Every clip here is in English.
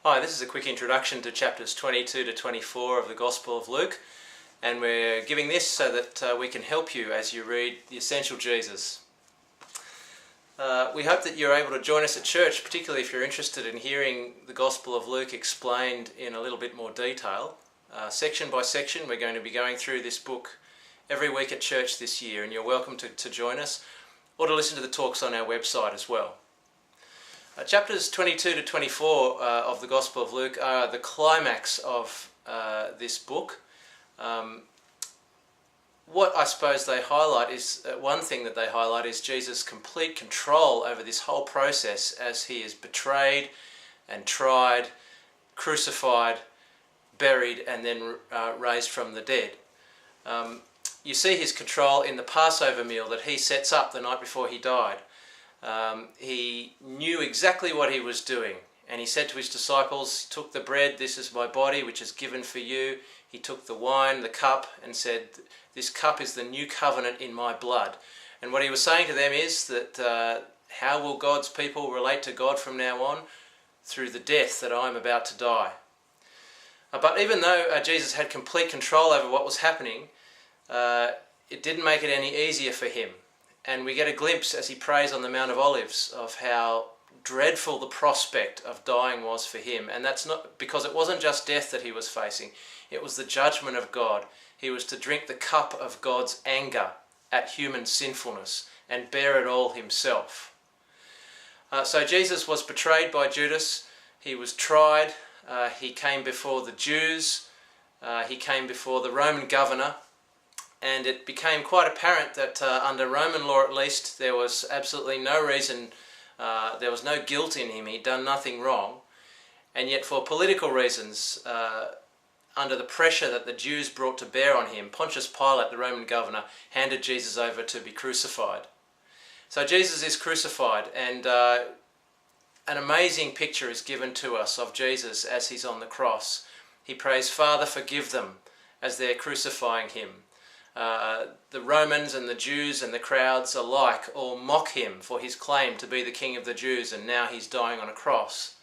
Hi, this is a quick introduction to chapters 22 to 24 of the Gospel of Luke, and we're giving this so that we can help you as you read the essential Jesus. We hope that you're able to join us at church, particularly if you're interested in hearing the Gospel of Luke explained in a little bit more detail. Section by section, we're going to be going through this book every week at church this year, and you're welcome to join us or to listen to the talks on our website as well. Chapters 22 to 24 of the Gospel of Luke are the climax of this book. What I suppose they highlight is, one thing that they highlight is Jesus' complete control over this whole process as he is betrayed and tried, crucified, buried and then raised from the dead. You see his control in the Passover meal that he sets up the night before he died. He knew exactly what he was doing, and he said to his disciples, he took the bread, "This is my body which is given for you." He took the wine, the cup, and said, "This cup is the new covenant in my blood." And what he was saying to them is that how will God's people relate to God from now on? Through the death that I'm about to die. But even though Jesus had complete control over what was happening, it didn't make it any easier for him. And we get a glimpse as he prays on the Mount of Olives of how dreadful the prospect of dying was for him. And that's not because it wasn't just death that he was facing, it was the judgment of God. He was to drink the cup of God's anger at human sinfulness and bear it all himself. So Jesus was betrayed by Judas, he was tried, he came before the Jews, he came before the Roman governor. And it became quite apparent that under Roman law at least, there was absolutely no reason, there was no guilt in him, he'd done nothing wrong. And yet for political reasons, under the pressure that the Jews brought to bear on him, Pontius Pilate, the Roman governor, handed Jesus over to be crucified. So Jesus is crucified, and an amazing picture is given to us of Jesus as he's on the cross. He prays, "Father, forgive them," as they're crucifying him. The Romans and the Jews and the crowds alike all mock him for his claim to be the King of the Jews, and now he's dying on a cross.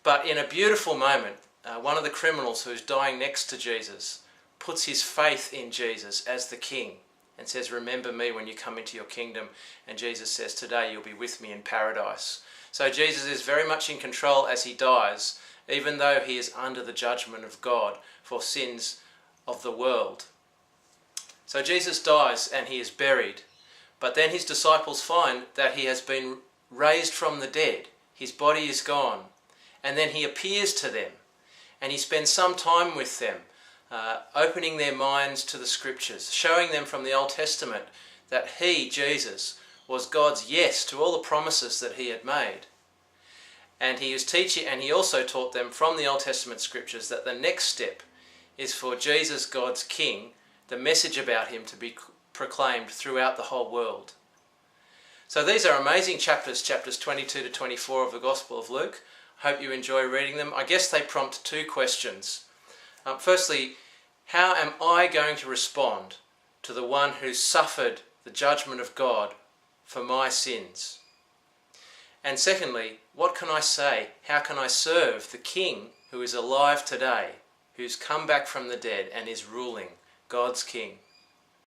But in a beautiful moment, one of the criminals who's dying next to Jesus puts his faith in Jesus as the King and says, "Remember me when you come into your kingdom." And Jesus says, "Today you'll be with me in paradise." So Jesus is very much in control as he dies, even though he is under the judgment of God for sins of the world. So Jesus dies and he is buried, but then his disciples find that he has been raised from the dead. His body is gone, and then he appears to them and he spends some time with them, opening their minds to the scriptures, showing them from the Old Testament that he, Jesus, was God's yes to all the promises that he had made. And he was teaching, and he also taught them from the Old Testament scriptures that the next step is for Jesus, God's King, the message about him to be proclaimed throughout the whole world. So these are amazing chapters 22 to 24 of the Gospel of Luke. I hope you enjoy reading them. I guess they prompt two questions. Firstly, how am I going to respond to the one who suffered the judgment of God for my sins? And secondly, what can I say? How can I serve the King who is alive today, who's come back from the dead and is ruling, God's King?